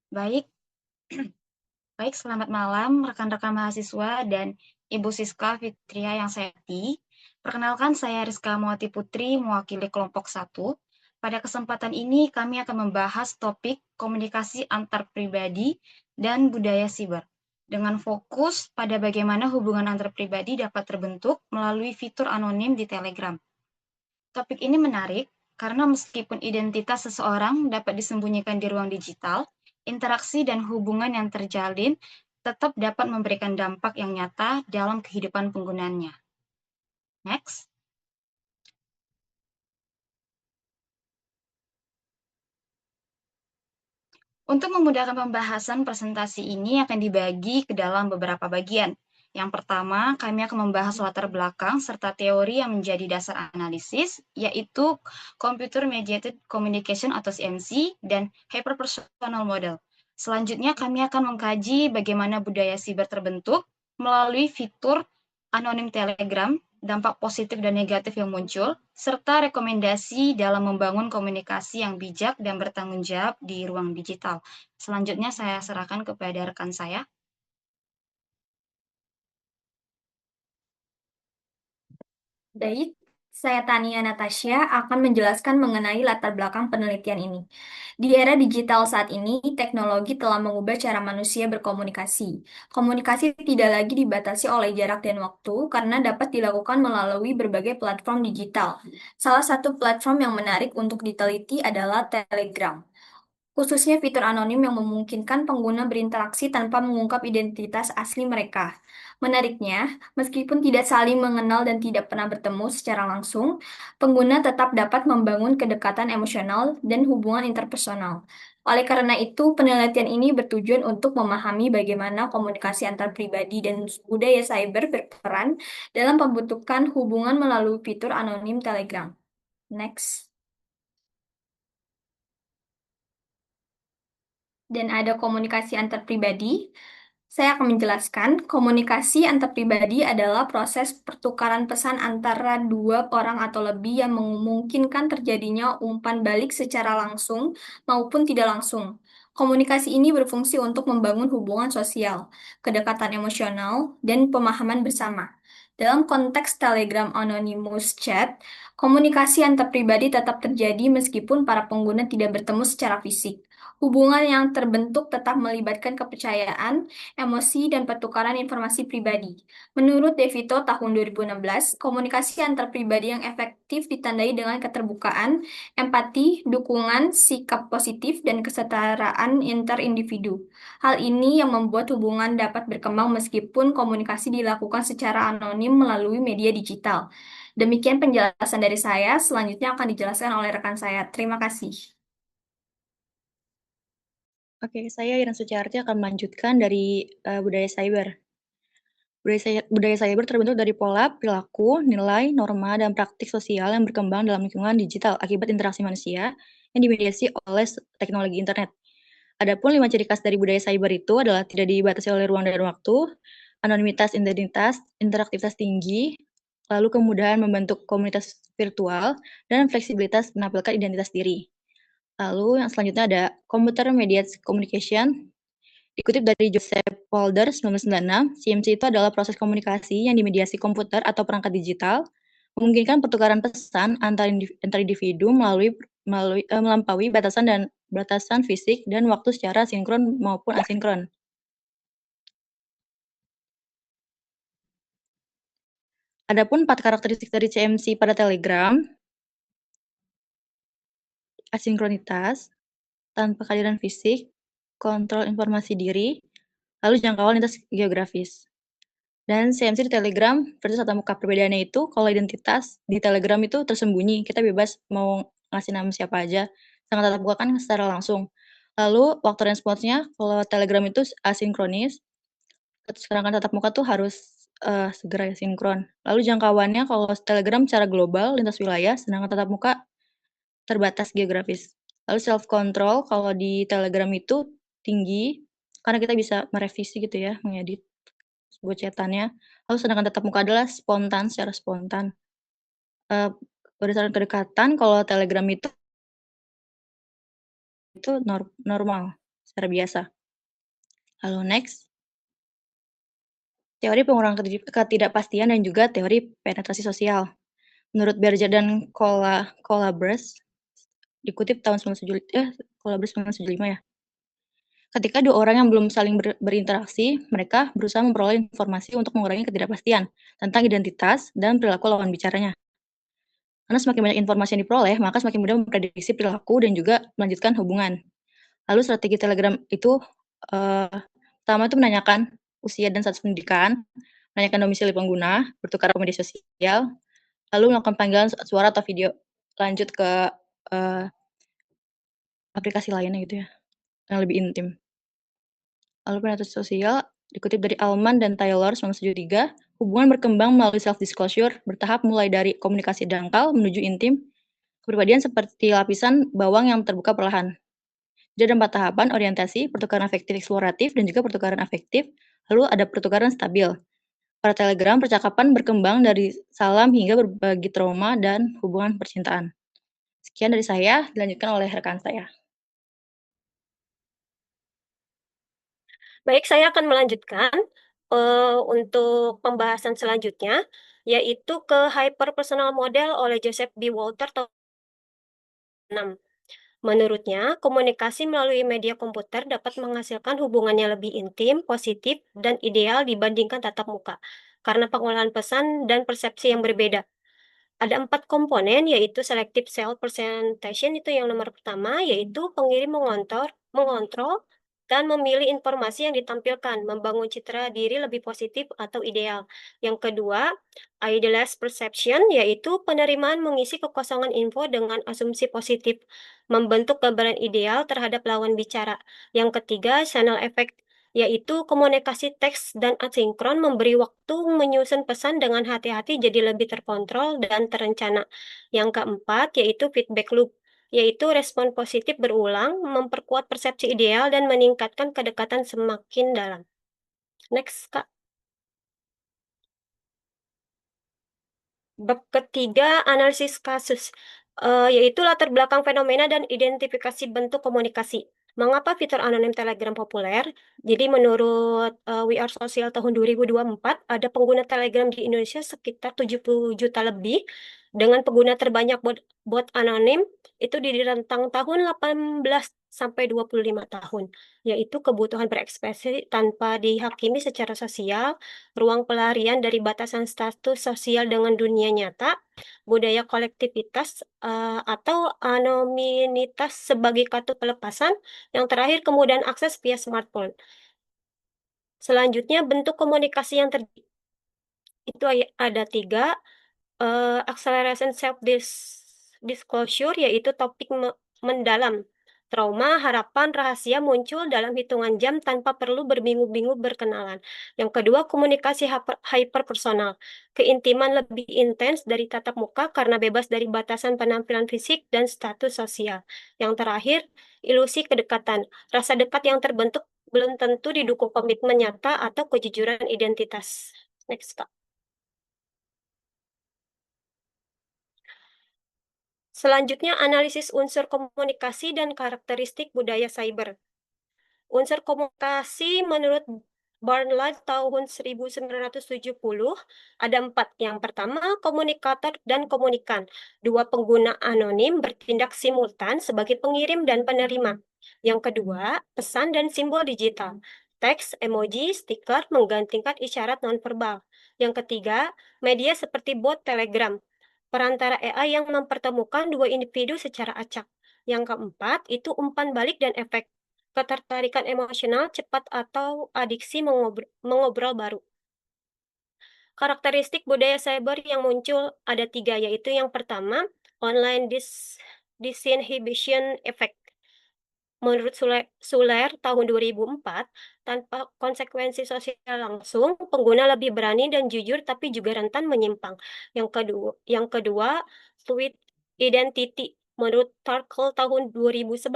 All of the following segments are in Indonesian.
Baik, baik, selamat malam rekan-rekan mahasiswa dan Ibu Siska Fitria yang saya hormati. Perkenalkan, saya Rizka Muati Putri, mewakili kelompok 1. Pada kesempatan ini kami akan membahas topik komunikasi antar pribadi dan budaya siber, dengan fokus pada bagaimana hubungan antar pribadi dapat terbentuk melalui fitur anonim di Telegram. Topik ini menarik karena meskipun identitas seseorang dapat disembunyikan di ruang digital, interaksi dan hubungan yang terjalin tetap dapat memberikan dampak yang nyata dalam kehidupan penggunanya. Next. Untuk memudahkan pembahasan, presentasi ini akan dibagi ke dalam beberapa bagian. Yang pertama, kami akan membahas latar belakang serta teori yang menjadi dasar analisis, yaitu Computer Mediated Communication atau CMC dan Hyperpersonal Model. Selanjutnya, kami akan mengkaji bagaimana budaya siber terbentuk melalui fitur anonim Telegram, dampak positif dan negatif yang muncul, serta rekomendasi dalam membangun komunikasi yang bijak dan bertanggung jawab di ruang digital. Selanjutnya saya serahkan kepada rekan saya. Baik, saya Tania Natasha akan menjelaskan mengenai latar belakang penelitian ini. Di era digital saat ini, teknologi telah mengubah cara manusia berkomunikasi. Komunikasi tidak lagi dibatasi oleh jarak dan waktu karena dapat dilakukan melalui berbagai platform digital. Salah satu platform yang menarik untuk diteliti adalah Telegram. Khususnya fitur anonim yang memungkinkan pengguna berinteraksi tanpa mengungkap identitas asli mereka. Menariknya, meskipun tidak saling mengenal dan tidak pernah bertemu secara langsung, pengguna tetap dapat membangun kedekatan emosional dan hubungan interpersonal. Oleh karena itu, penelitian ini bertujuan untuk memahami bagaimana komunikasi antar pribadi dan budaya cyber berperan dalam pembentukan hubungan melalui fitur anonim Telegram. Next. Dan ada komunikasi antar pribadi. Saya akan menjelaskan, komunikasi antar pribadi adalah proses pertukaran pesan antara dua orang atau lebih yang memungkinkan terjadinya umpan balik secara langsung maupun tidak langsung. Komunikasi ini berfungsi untuk membangun hubungan sosial, kedekatan emosional, dan pemahaman bersama. Dalam konteks Telegram Anonymous Chat, komunikasi antar pribadi tetap terjadi meskipun para pengguna tidak bertemu secara fisik. Hubungan yang terbentuk tetap melibatkan kepercayaan, emosi, dan pertukaran informasi pribadi. Menurut Devito tahun 2016, komunikasi antar pribadi yang efektif ditandai dengan keterbukaan, empati, dukungan, sikap positif, dan kesetaraan inter individu. Hal ini yang membuat hubungan dapat berkembang meskipun komunikasi dilakukan secara anonim melalui media digital. Demikian penjelasan dari saya, selanjutnya akan dijelaskan oleh rekan saya. Terima kasih. Oke, saya Iren Suciarti akan melanjutkan dari budaya cyber. Budaya cyber terbentuk dari pola, perilaku, nilai, norma, dan praktik sosial yang berkembang dalam lingkungan digital akibat interaksi manusia yang dimediasi oleh teknologi internet. Adapun 5 ciri khas dari budaya cyber itu adalah tidak dibatasi oleh ruang dan waktu, anonimitas identitas, interaktivitas tinggi, lalu kemudahan membentuk komunitas virtual, dan fleksibilitas menampilkan identitas diri. Lalu yang selanjutnya ada Computer Mediated Communication. Dikutip dari Joseph Polder 1996, CMC itu adalah proses komunikasi yang dimediasi komputer atau perangkat digital, memungkinkan pertukaran pesan antar individu melampaui batasan fisik dan waktu secara sinkron maupun asinkron. Adapun 4 karakteristik dari CMC pada Telegram, asinkronitas, tanpa kehadiran fisik, kontrol informasi diri, lalu jangkauan lintas geografis. Dan CMC di Telegram versus tatap muka, perbedaannya itu kalau identitas di Telegram itu tersembunyi, kita bebas mau ngasih nama siapa aja, sedangkan tatap muka kan secara langsung. Lalu waktu responsnya kalau Telegram itu asinkronis, sedangkan tatap muka tuh harus segera ya, sinkron. Lalu jangkauannya kalau Telegram secara global lintas wilayah, sedangkan tatap muka terbatas geografis. Lalu self control kalau di Telegram itu tinggi karena kita bisa merevisi gitu ya, mengedit sebuah chatannya. Lalu sedangkan tatap muka adalah spontan, secara spontan. Berdasarkan kedekatan, kalau Telegram itu normal, secara biasa. Lalu next, teori pengurangan ketidakpastian dan juga teori penetrasi sosial. Menurut Berger dan Colabres, dikutip tahun 1975 ya. Ketika dua orang yang belum saling berinteraksi, mereka berusaha memperoleh informasi untuk mengurangi ketidakpastian tentang identitas dan perilaku lawan bicaranya. Karena semakin banyak informasi yang diperoleh, maka semakin mudah memprediksi perilaku dan juga melanjutkan hubungan. Lalu strategi Telegram itu pertama itu menanyakan usia dan status pendidikan, menanyakan domisili pengguna, bertukar ke media sosial, lalu melakukan panggilan suara atau video, lanjut ke aplikasi lainnya gitu ya, yang lebih intim. Lalu penetrasi sosial dikutip dari Alman dan Taylor 1973, hubungan berkembang melalui self-disclosure bertahap mulai dari komunikasi dangkal menuju intim, kepribadian seperti lapisan bawang yang terbuka perlahan. Jadi ada 4 tahapan, orientasi, pertukaran afektif eksploratif, dan juga pertukaran afektif, lalu ada pertukaran stabil. Pada Telegram, percakapan berkembang dari salam hingga berbagi trauma dan hubungan percintaan. Sekian dari saya, dilanjutkan oleh rekan saya. Baik, saya akan melanjutkan untuk pembahasan selanjutnya, yaitu ke hyperpersonal model oleh Joseph B. Walter tahun 6. Menurutnya, komunikasi melalui media komputer dapat menghasilkan hubungannya lebih intim, positif, dan ideal dibandingkan tatap muka, karena pengolahan pesan dan persepsi yang berbeda. Ada 4 komponen, yaitu selective self presentation, itu yang nomor pertama, yaitu pengirim mengontrol dan memilih informasi yang ditampilkan, membangun citra diri lebih positif atau ideal. Yang kedua, idealized perception, yaitu penerimaan mengisi kekosongan info dengan asumsi positif, membentuk gambaran ideal terhadap lawan bicara. Yang ketiga, channel effect, yaitu komunikasi teks dan asinkron, memberi waktu menyusun pesan dengan hati-hati jadi lebih terkontrol dan terencana. Yang keempat, yaitu feedback loop, yaitu respon positif berulang, memperkuat persepsi ideal dan meningkatkan kedekatan semakin dalam. Next, Kak. Bab ketiga, analisis kasus, yaitu latar belakang fenomena dan identifikasi bentuk komunikasi. Mengapa fitur anonim Telegram populer? Jadi menurut We Are Social tahun 2024, ada pengguna Telegram di Indonesia sekitar 70 juta lebih, dengan pengguna terbanyak bot anonim itu di rentang tahun 18 sampai 25 tahun, yaitu kebutuhan berekspresi tanpa dihakimi secara sosial, ruang pelarian dari batasan status sosial dengan dunia nyata, budaya kolektivitas atau anonimitas sebagai kartu pelepasan, yang terakhir kemudahan akses via smartphone. Selanjutnya, bentuk komunikasi yang itu ada 3, acceleration self disclosure, yaitu topik mendalam. Trauma, harapan, rahasia muncul dalam hitungan jam tanpa perlu berbingung-bingung berkenalan. Yang kedua, komunikasi hyperpersonal. Keintiman lebih intens dari tatap muka karena bebas dari batasan penampilan fisik dan status sosial. Yang terakhir, ilusi kedekatan. Rasa dekat yang terbentuk belum tentu didukung komitmen nyata atau kejujuran identitas. Next, Kak. Selanjutnya, analisis unsur komunikasi dan karakteristik budaya cyber. Unsur komunikasi menurut Barnard tahun 1970 ada 4. Yang pertama, komunikator dan komunikan. 2 pengguna anonim bertindak simultan sebagai pengirim dan penerima. Yang kedua, pesan dan simbol digital. Teks, emoji, stiker menggantikan isyarat nonverbal. Yang ketiga, media seperti bot Telegram, perantara AI yang mempertemukan 2 individu secara acak. Yang keempat, itu umpan balik dan efek. Ketertarikan emosional cepat atau adiksi mengobrol baru. Karakteristik budaya cyber yang muncul ada 3, yaitu yang pertama, online disinhibition effect. Menurut Suler tahun 2004, tanpa konsekuensi sosial langsung, pengguna lebih berani dan jujur tapi juga rentan menyimpang. Yang kedua, fluid identity. Menurut Tarkle tahun 2011,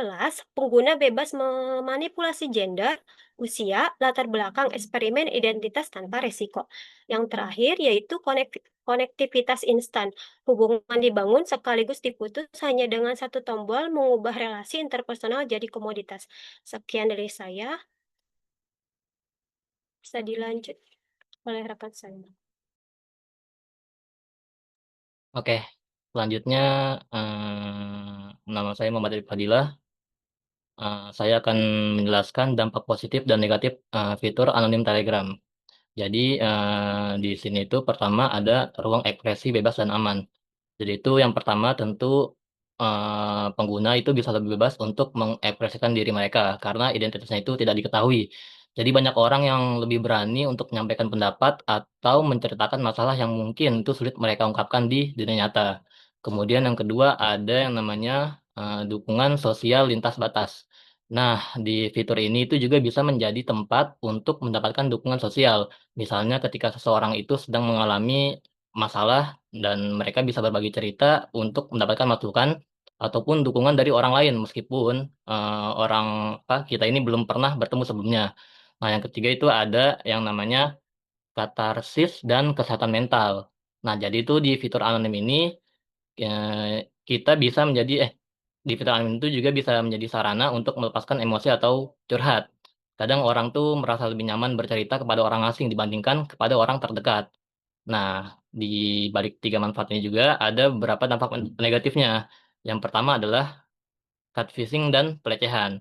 pengguna bebas memanipulasi gender, usia, latar belakang eksperimen identitas tanpa resiko. Yang terakhir yaitu konektivitas instan. Hubungan dibangun sekaligus diputus hanya dengan satu tombol mengubah relasi interpersonal jadi komoditas. Sekian dari saya. Bisa dilanjut oleh rekan saya. Oke, selanjutnya nama saya Muhammad Arif Fadilah. Saya akan menjelaskan dampak positif dan negatif fitur anonim Telegram. Jadi di sini itu pertama ada ruang ekspresi bebas dan aman. Jadi itu yang pertama tentu pengguna itu bisa lebih bebas untuk mengekspresikan diri mereka karena identitasnya itu tidak diketahui. Jadi banyak orang yang lebih berani untuk menyampaikan pendapat atau menceritakan masalah yang mungkin itu sulit mereka ungkapkan di dunia nyata. Kemudian yang kedua ada yang namanya dukungan sosial lintas batas. Nah, di fitur ini itu juga bisa menjadi tempat untuk mendapatkan dukungan sosial. Misalnya ketika seseorang itu sedang mengalami masalah dan mereka bisa berbagi cerita untuk mendapatkan masukan ataupun dukungan dari orang lain meskipun orang kita ini belum pernah bertemu sebelumnya. Nah, yang ketiga itu ada yang namanya katarsis dan kesehatan mental. Nah, jadi itu di fitur anonim ini kita bisa menjadi di fitur anonim itu juga bisa menjadi sarana untuk melepaskan emosi atau curhat. Kadang orang tuh merasa lebih nyaman bercerita kepada orang asing dibandingkan kepada orang terdekat. Nah, di balik tiga manfaat ini juga ada beberapa dampak negatifnya. Yang pertama adalah catfishing dan pelecehan.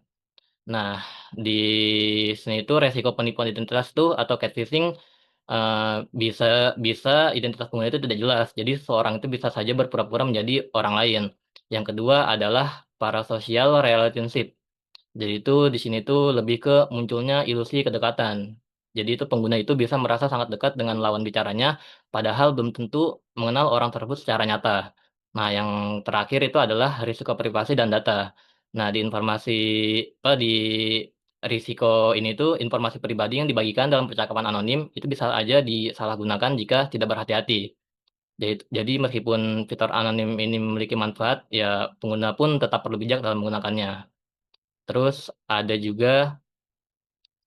Nah, di sini itu resiko penipuan identitas tuh atau catfishing eh, bisa bisa identitas pengguna itu tidak jelas. Jadi seorang itu bisa saja berpura-pura menjadi orang lain. Yang kedua adalah parasocial relationship. Jadi itu di sini tuh lebih ke munculnya ilusi kedekatan. Jadi itu pengguna itu bisa merasa sangat dekat dengan lawan bicaranya, padahal belum tentu mengenal orang tersebut secara nyata. Nah, yang terakhir itu adalah risiko privasi dan data. Nah, di risiko ini tuh informasi pribadi yang dibagikan dalam percakapan anonim itu bisa aja disalahgunakan jika tidak berhati-hati. Jadi meskipun fitur anonim ini memiliki manfaat, ya pengguna pun tetap perlu bijak dalam menggunakannya. Terus ada juga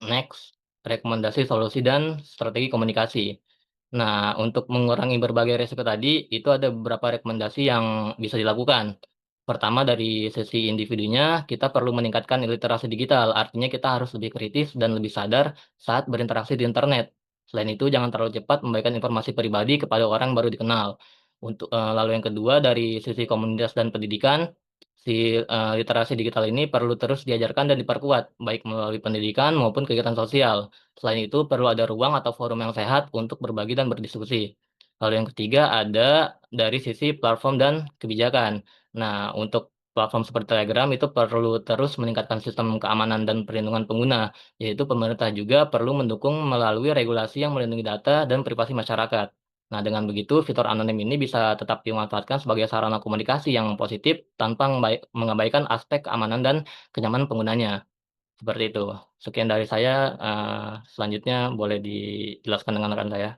next, rekomendasi solusi dan strategi komunikasi. Nah, untuk mengurangi berbagai risiko tadi, itu ada beberapa rekomendasi yang bisa dilakukan. Pertama, dari sisi individunya, kita perlu meningkatkan literasi digital. Artinya kita harus lebih kritis dan lebih sadar saat berinteraksi di internet. Selain itu, jangan terlalu cepat memberikan informasi pribadi kepada orang baru dikenal. Lalu yang kedua, dari sisi komunitas dan pendidikan, literasi digital ini perlu terus diajarkan dan diperkuat, baik melalui pendidikan maupun kegiatan sosial. Selain itu, perlu ada ruang atau forum yang sehat untuk berbagi dan berdiskusi. Lalu yang ketiga ada dari sisi platform dan kebijakan. Nah, untuk platform seperti Telegram itu perlu terus meningkatkan sistem keamanan dan perlindungan pengguna, yaitu pemerintah juga perlu mendukung melalui regulasi yang melindungi data dan privasi masyarakat. Nah, dengan begitu, fitur anonim ini bisa tetap dimanfaatkan sebagai sarana komunikasi yang positif tanpa mengabaikan aspek keamanan dan kenyamanan penggunanya. Seperti itu. Sekian dari saya. Selanjutnya boleh dijelaskan dengan rekan saya.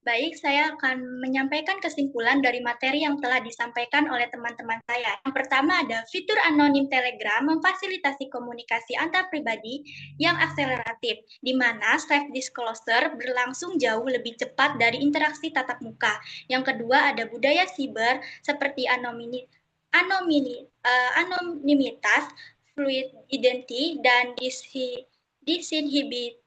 Baik, saya akan menyampaikan kesimpulan dari materi yang telah disampaikan oleh teman-teman saya. Yang pertama ada fitur anonim Telegram memfasilitasi komunikasi antar pribadi yang akseleratif, di mana self-disclosure berlangsung jauh lebih cepat dari interaksi tatap muka. Yang kedua ada budaya siber seperti anonimitas, fluid identity, dan disinhibition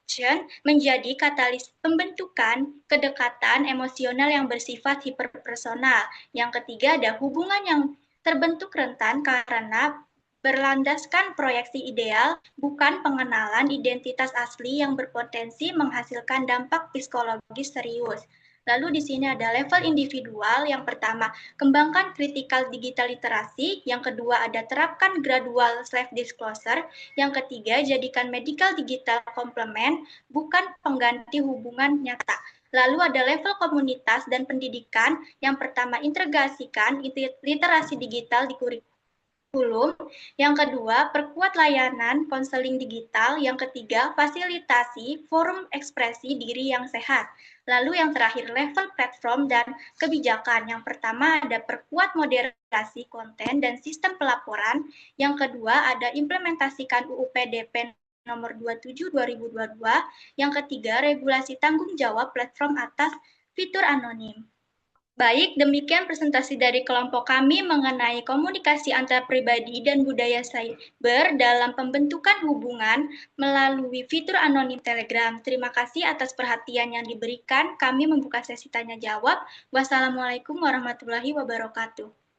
menjadi katalis pembentukan kedekatan emosional yang bersifat hiperpersonal. Yang ketiga ada hubungan yang terbentuk rentan karena berlandaskan proyeksi ideal, bukan pengenalan identitas asli yang berpotensi menghasilkan dampak psikologis serius. Lalu di sini ada level individual. Yang pertama, kembangkan critical digital literasi. Yang kedua ada terapkan gradual self-disclosure. Yang ketiga, jadikan medical digital complement, bukan pengganti hubungan nyata. Lalu ada level komunitas dan pendidikan. Yang pertama, integrasikan literasi digital di kurikulum. Yang kedua, perkuat layanan konseling digital. Yang ketiga, fasilitasi forum ekspresi diri yang sehat. Lalu yang terakhir, level platform dan kebijakan. Yang pertama ada perkuat moderasi konten dan sistem pelaporan. Yang kedua ada implementasikan UU PDP nomor 27 2022. Yang ketiga, regulasi tanggung jawab platform atas fitur anonim. Baik, demikian presentasi dari kelompok kami mengenai komunikasi antar pribadi dan budaya cyber dalam pembentukan hubungan melalui fitur anonim Telegram. Terima kasih atas perhatian yang diberikan. Kami membuka sesi tanya jawab. Wassalamualaikum warahmatullahi wabarakatuh.